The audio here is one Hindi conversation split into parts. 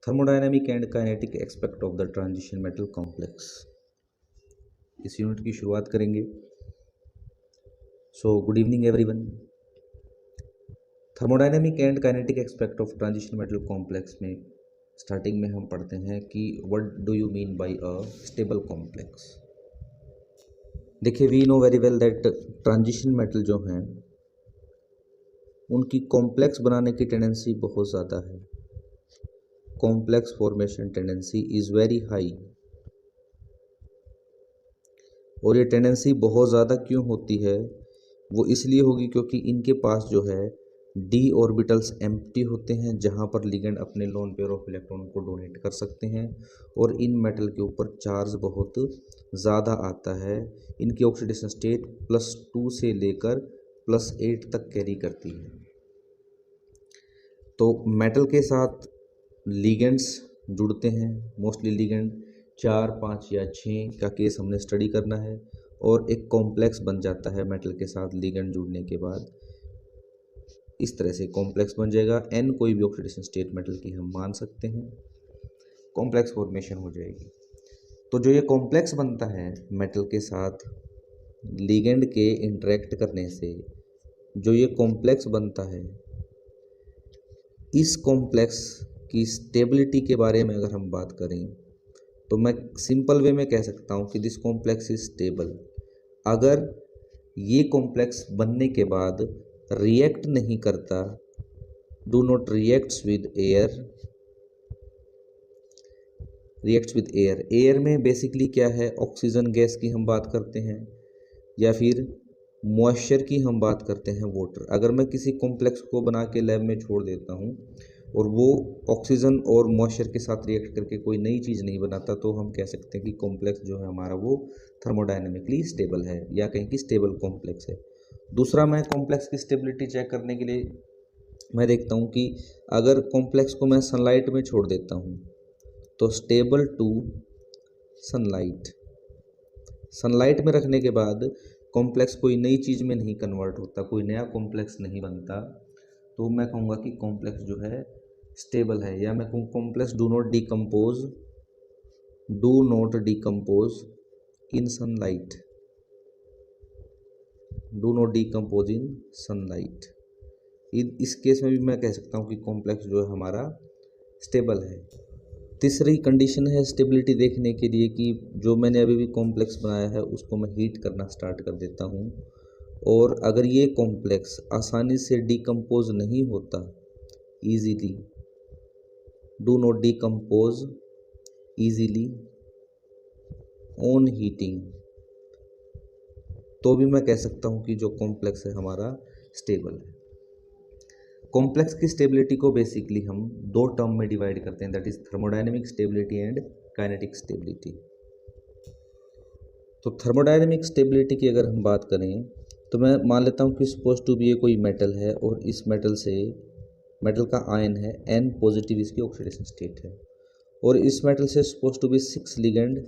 Thermodynamic and kinetic aspect of the transition metal complex. इस यूनिट की शुरुआत करेंगे। So good evening everyone. Thermodynamic and kinetic aspect of transition metal complex में स्टार्टिंग में हम पढ़ते हैं कि what do you mean by a stable complex. देखिए, we know very well that transition metal जो हैं उनकी कॉम्प्लेक्स बनाने की टेंडेंसी बहुत ज़्यादा है। Complex formation tendency is very high. और ये टेंडेंसी बहुत ज़्यादा क्यों होती है? वो इसलिए होगी क्योंकि इनके पास जो है डी ऑर्बिटल्स एम्प्टी होते हैं, जहाँ पर लिगेंड अपने लोन पेयर ऑफ इलेक्ट्रॉन को डोनेट कर सकते हैं। और इन मेटल के ऊपर चार्ज बहुत ज़्यादा आता है। इनकी ऑक्सीडेशन स्टेट +2 से लेकर +8 तक कैरी करती है। तो मेटल के साथ लिगेंड्स जुड़ते हैं। मोस्टली लिगेंड 4, 5 या 6 का केस हमने स्टडी करना है। और एक कॉम्प्लेक्स बन जाता है मेटल के साथ लिगेंड जुड़ने के बाद। इस तरह से कॉम्प्लेक्स बन जाएगा। एन कोई भी ऑक्सीडेशन स्टेट मेटल की हम मान सकते हैं, कॉम्प्लेक्स फॉर्मेशन हो जाएगी। तो जो ये कॉम्प्लेक्स बनता है मेटल के साथ लिगेंड के इंटरेक्ट करने से, जो ये कॉम्प्लेक्स बनता है, इस कॉम्प्लेक्स की स्टेबिलिटी के बारे में अगर हम बात करें तो मैं सिंपल वे में कह सकता हूँ कि दिस कॉम्प्लेक्स इज स्टेबल। अगर ये कॉम्प्लेक्स बनने के बाद रिएक्ट नहीं करता, do not reacts with air. Reacts with air, air में बेसिकली क्या है, ऑक्सीजन गैस की हम बात करते हैं या फिर मॉइस्चर की हम बात करते हैं, वाटर। अगर मैं किसी कॉम्प्लेक्स को बना के लैब में छोड़ देता हूँ और वो ऑक्सीजन और मॉइस्चर के साथ रिएक्ट करके कोई नई चीज़ नहीं बनाता, तो हम कह सकते हैं कि कॉम्प्लेक्स जो है हमारा वो थर्मोडायनेमिकली स्टेबल है या कहीं की स्टेबल कॉम्प्लेक्स है। दूसरा, मैं कॉम्प्लेक्स की स्टेबिलिटी चेक करने के लिए मैं देखता हूँ कि अगर कॉम्प्लेक्स को मैं सनलाइट में छोड़ देता हूँ तो स्टेबल टू सनलाइट। सनलाइट में रखने के बाद कॉम्प्लेक्स कोई नई चीज़ में नहीं कन्वर्ट होता, कोई नया कॉम्प्लेक्स नहीं बनता, तो मैं कहूँगा कि कॉम्प्लेक्स जो है स्टेबल है। या मैं कहूँ complex do not decompose in sunlight, do not decompose in sunlight. इस केस में भी मैं कह सकता हूँ कि कॉम्प्लेक्स जो है हमारा स्टेबल है। तीसरी कंडीशन है स्टेबिलिटी देखने के लिए कि जो मैंने अभी भी कॉम्प्लेक्स बनाया है उसको मैं हीट करना स्टार्ट कर देता हूँ, और अगर ये कॉम्प्लेक्स आसानी से डिकम्पोज नहीं होता easily, do not decompose easily on heating, तो भी मैं कह सकता हूँ कि जो कॉम्प्लेक्स है हमारा स्टेबल है। कॉम्प्लेक्स की स्टेबिलिटी को बेसिकली हम दो टर्म में डिवाइड करते हैं, that is thermodynamic stability and kinetic stability. तो थर्मोडायनेमिक स्टेबिलिटी की अगर हम बात करें तो मैं मान लेता हूँ कि सपोज टू बी ये कोई मेटल है और इस मेटल का आयन है N पॉजिटिव, इसकी ऑक्सीडेशन स्टेट है, और इस मेटल से सपोज टू बी 6 लिगेंड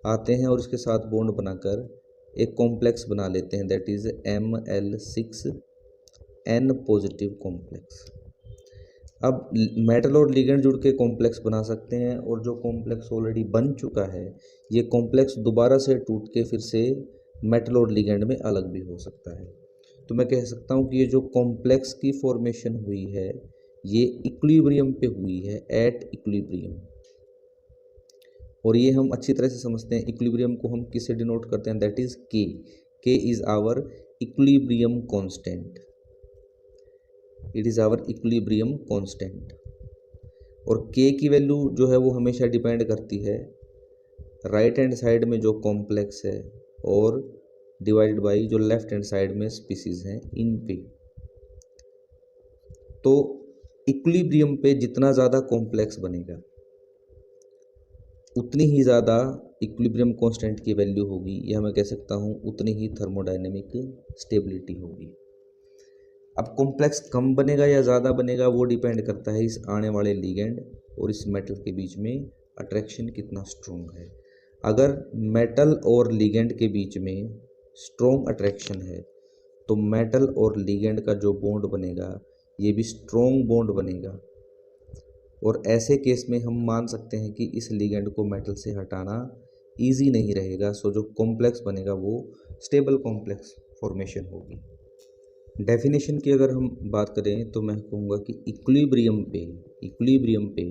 आते हैं और इसके साथ बॉन्ड बनाकर एक कॉम्प्लेक्स बना लेते हैं, that is Ml6N positive complex. अब मेटल और लिगेंड जुड़ के कॉम्प्लेक्स बना सकते हैं, और जो कॉम्प्लेक्स ऑलरेडी बन चुका है ये कॉम्प्लेक्स दोबारा से टूट के फिर से मेटल और लिगेंड में अलग भी हो सकता है। तो मैं कह सकता हूँ कि ये जो कॉम्प्लेक्स की फॉर्मेशन हुई है ये इक्विलिब्रियम पे हुई है, एट इक्विलिब्रियम। और ये हम अच्छी तरह से समझते हैं, इक्विलिब्रियम को हम किससे डिनोट करते हैं, that is K. K is our equilibrium constant, it is our equilibrium constant. और के की वैल्यू जो है वो हमेशा डिपेंड करती है राइट हैंड साइड में जो कॉम्प्लेक्स है और डिवाइडेड बाय जो लेफ्ट हैंड साइड में स्पीसीज हैं इन पे। तो इक्विलिब्रियम पे जितना ज़्यादा कॉम्प्लेक्स बनेगा उतनी ही ज़्यादा इक्विलिब्रियम कांस्टेंट की वैल्यू होगी, या मैं कह सकता हूँ उतनी ही थर्मोडायनेमिक स्टेबिलिटी होगी। अब कॉम्प्लेक्स कम बनेगा या ज़्यादा बनेगा वो डिपेंड करता है इस आने वाले लिगेंड और इस मेटल के बीच में अट्रैक्शन कितना स्ट्रॉन्ग है। अगर मेटल और लिगेंड के बीच में स्ट्रॉन्ग अट्रैक्शन है तो मेटल और लिगेंड का जो बॉन्ड बनेगा ये भी स्ट्रॉन्ग बॉन्ड बनेगा, और ऐसे केस में हम मान सकते हैं कि इस लिगेंड को मेटल से हटाना ईजी नहीं रहेगा। सो जो कॉम्प्लेक्स बनेगा वो स्टेबल कॉम्प्लेक्स फॉर्मेशन होगी। डेफिनेशन की अगर हम बात करें तो मैं कहूँगा कि इक्विलिब्रियम पे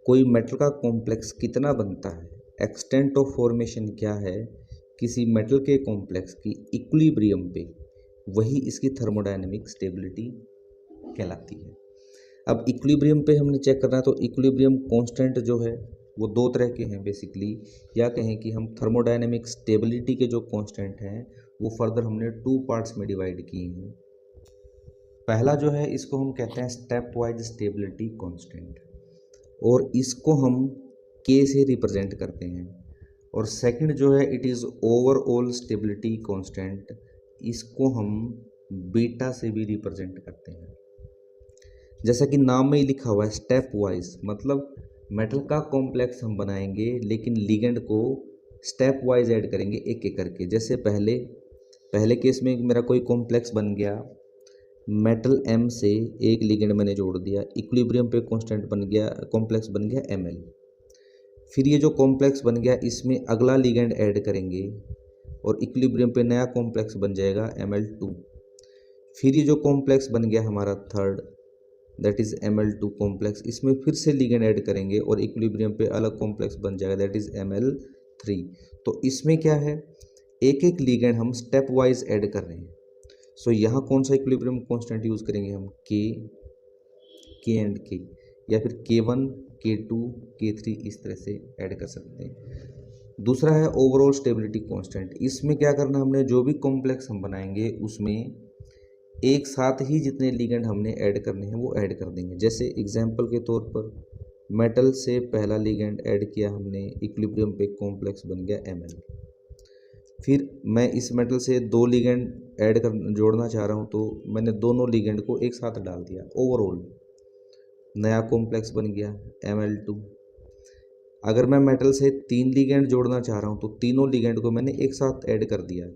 कोई मेटल का कॉम्प्लेक्स कितना बनता है, एक्सटेंट ऑफ फॉर्मेशन क्या है किसी मेटल के कॉम्प्लेक्स की इक्विलिब्रियम पे, वही इसकी थर्मोडायनेमिक स्टेबिलिटी कहलाती है। अब इक्विलिब्रियम पे हमने चेक करना है तो इक्विलिब्रियम कांस्टेंट जो है वो दो तरह के हैं बेसिकली, या कहें कि हम थर्मोडायनेमिक स्टेबिलिटी के जो कांस्टेंट हैं वो फर्दर हमने 2 पार्ट्स में डिवाइड किए हैं। पहला जो है इसको हम कहते हैं स्टेप वाइज स्टेबिलिटी कांस्टेंट, और इसको हम के से रिप्रेजेंट करते हैं। और सेकंड जो है it is overall stability constant, इसको हम बीटा से भी रिप्रेजेंट करते हैं। जैसा कि नाम में ही लिखा हुआ है स्टेप वाइज, मतलब मेटल का कॉम्प्लेक्स हम बनाएंगे लेकिन लिगेंड को स्टेप वाइज ऐड करेंगे एक एक करके। जैसे पहले केस में मेरा कोई कॉम्प्लेक्स बन गया, मेटल M से एक लिगेंड मैंने जोड़ दिया, इक्विलिब्रियम पे कांस्टेंट बन गया, कॉम्प्लेक्स बन गया Ml। फिर ये जो कॉम्प्लेक्स बन गया इसमें अगला लिगेंड ऐड करेंगे और इक्विलिब्रियम पे नया कॉम्प्लेक्स बन जाएगा Ml2। फिर ये जो कॉम्प्लेक्स बन गया हमारा third, that is Ml2 complex, इसमें फिर से लिगेंड ऐड करेंगे और इक्विलिब्रियम पे अलग कॉम्प्लेक्स बन जाएगा, दैट इज़ Ml3। तो इसमें क्या है, एक एक लिगेंड हम स्टेप वाइज ऐड कर रहे हैं। सो यहाँ कौन सा इक्विलिब्रियम कांस्टेंट यूज़ करेंगे हम, के एंड के, या फिर K1 K2 K3 इस तरह से ऐड कर सकते हैं। दूसरा है ओवरऑल स्टेबिलिटी कांस्टेंट, इसमें क्या करना, हमने जो भी कॉम्प्लेक्स हम बनाएंगे उसमें एक साथ ही जितने लिगेंड हमने ऐड करने हैं वो ऐड कर देंगे। जैसे एग्जांपल के तौर पर मेटल से पहला लिगेंड ऐड किया हमने, इक्विलिब्रियम पे कॉम्प्लेक्स बन गया Ml। फिर मैं इस मेटल से दो लिगेंड जोड़ना चाह रहा हूँ तो मैंने दोनों लिगेंड को एक साथ डाल दिया, ओवरऑल नया कॉम्प्लेक्स बन गया Ml2। अगर मैं मेटल से 3 लिगेंड जोड़ना चाह रहा हूँ तो तीनों लिगेंड को मैंने एक साथ ऐड कर दिया,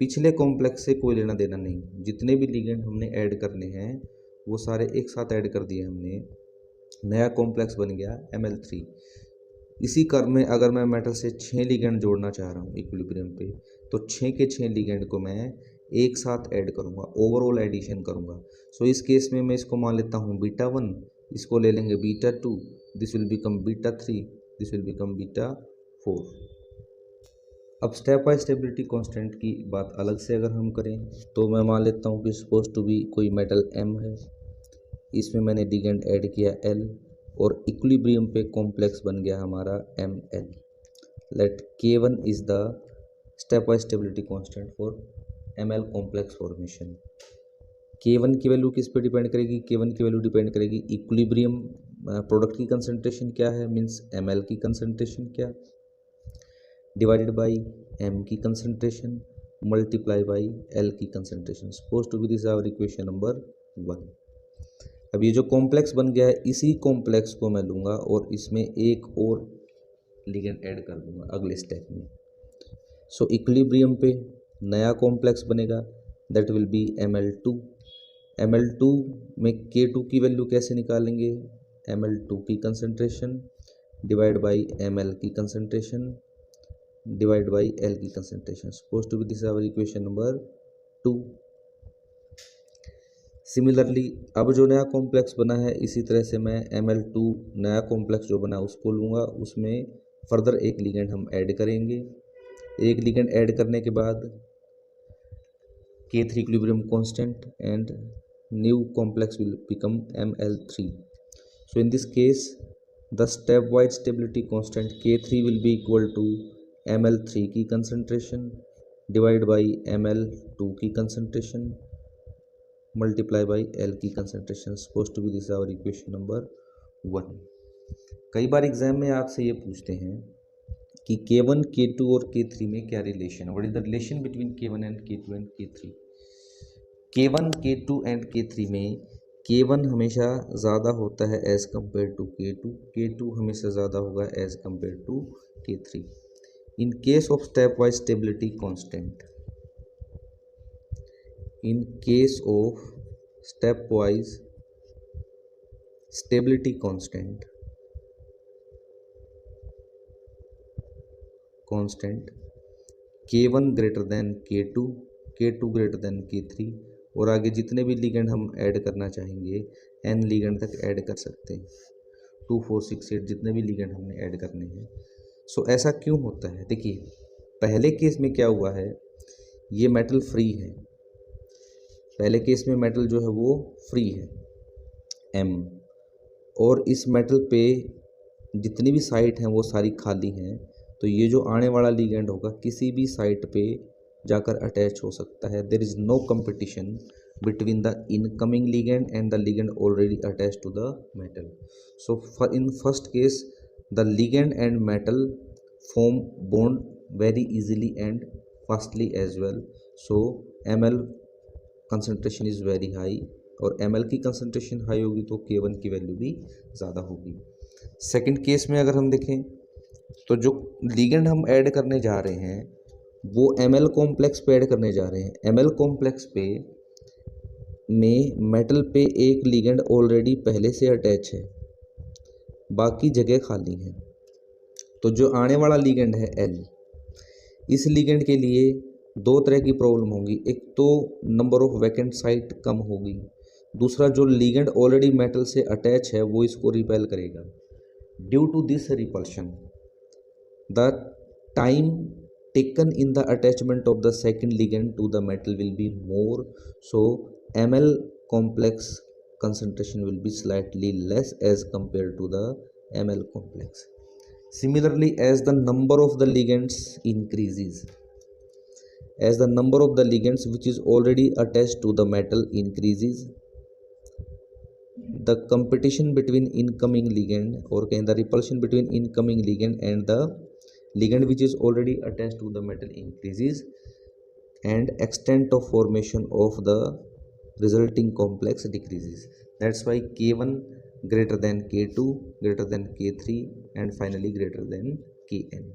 पिछले कॉम्प्लेक्स से कोई लेना देना नहीं, जितने भी लिगेंड हमने ऐड करने हैं वो सारे एक साथ ऐड कर दिए हमने, नया कॉम्प्लेक्स बन गया Ml3। इसी क्रम में अगर मैं मेटल से 6 लिगेंड जोड़ना चाह रहा हूँ इक्विलिब्रियम पे, तो 6 के 6 लिगेंड को मैं एक साथ ऐड करूँगा, ओवरऑल एडिशन करूँगा। सो इस केस में मैं इसको मान लेता हूँ β1, इसको ले लेंगे β2, this will become β3, this will become β4। अब स्टेप बाय स्टेबिलिटी कांस्टेंट की बात अलग से अगर हम करें तो मैं मान लेता हूँ कि सपोज टू बी कोई मेटल M है, इसमें मैंने लिगेंड ऐड किया L और इक्विलिब्रियम पे कॉम्प्लेक्स बन गया हमारा Ml। Let K1 is the step by stability constant for Ml complex formation. K1 की वैल्यू किस पे डिपेंड करेगी, K1 की वैल्यू डिपेंड करेगी इक्विलिब्रियम प्रोडक्ट की कंसंट्रेशन क्या है, मीन्स Ml की कंसंट्रेशन क्या, डिवाइडेड बाई M की कंसंट्रेशन मल्टीप्लाई बाई L की concentration. Suppose to be this our equation number 1। अब ये जो कॉम्प्लेक्स बन गया है इसी कॉम्प्लेक्स को मैं लूँगा और इसमें एक और लिगेंड ऐड कर दूँगा अगले स्टेप में। सो इक्विलिब्रियम पे नया कॉम्प्लेक्स बनेगा, that will be Ml2। Ml2 में K2 की वैल्यू कैसे निकालेंगे, Ml2 की कंसंट्रेशन डिवाइड बाई Ml की कंसंट्रेशन डिवाइड बाई L की concentration. Suppose to be this our equation number 2। Similarly अब जो नया कॉम्प्लेक्स बना है इसी तरह से मैं Ml2 नया कॉम्प्लेक्स जो बना उसको लूँगा, उसमें फर्दर एक लिगेंड हम ऐड करेंगे। एक लिगेंड ऐड करने के बाद K3 equilibrium constant and new complex will become Ml3। So in this case the step wise stability constant K3 will be equal to Ml3 की कंसंट्रेशन डिवाइड बाई Ml2 की कंसंट्रेशन मल्टीप्लाई बाई L की concentration. Suppose to be this our equation number 1। कई बार एग्जाम में आपसे ये पूछते हैं कि K1 K2 और K3 में क्या रिलेशन है, what is the relation between K1 and K2 and K3। K1 K2 and K3 में K1 हमेशा ज़्यादा होता है as compare to K2, K2 हमेशा ज़्यादा होगा as compare to K3। In case of step wise stability constant, in case of stepwise stability constant K1 greater than K2, K2 greater than K3, और आगे जितने भी लिगेंड हम ऐड करना चाहेंगे n लिगेंड तक ऐड कर सकते हैं, 2 4 6 8 जितने भी लिगेंड हमने ऐड करने हैं। सो ऐसा क्यों होता है? देखिए पहले केस में क्या हुआ है, ये मेटल फ्री है, पहले केस में मेटल जो है वो फ्री है M, और इस मेटल पे जितनी भी साइट हैं वो सारी खाली हैं, तो ये जो आने वाला लिगेंड होगा किसी भी साइट पे जाकर अटैच हो सकता है। There is no competition between the incoming ligand and the ligand already attach to the metal. So in first case the ligand and metal form bond very easily and fastly as well. So ml concentration is very high, और ml की कंसनट्रेशन हाई होगी तो K1 की वैल्यू भी ज़्यादा होगी। सेकंड केस में अगर हम देखें तो जो लिगेंड हम ऐड करने जा रहे हैं वो ml कॉम्प्लेक्स पे ऐड करने जा रहे हैं। ml कॉम्प्लेक्स पे में मेटल पे एक लिगेंड ऑलरेडी पहले से अटैच है, बाकी जगह खाली है। तो जो आने वाला लिगेंड है L, इस लिगेंड के लिए दो तरह की प्रॉब्लम होगी, एक तो नंबर ऑफ वैकेंट साइट कम होगी, दूसरा जो लिगेंड ऑलरेडी मेटल से अटैच है वो इसको रिपेल करेगा। Due to this repulsion the time taken in the attachment of the second ligand to the metal will be more, so ml complex concentration will be slightly less as compared to the ml complex. Similarly, as the number of the ligands increases, as the number of the ligands which is already attached to the metal increases, the competition between incoming ligand, or the repulsion between incoming ligand and the ligand which is already attached to the metal increases, and extent of formation of the resulting complex decreases. That's why K1 greater than K2 greater than K3 and finally greater than Kn.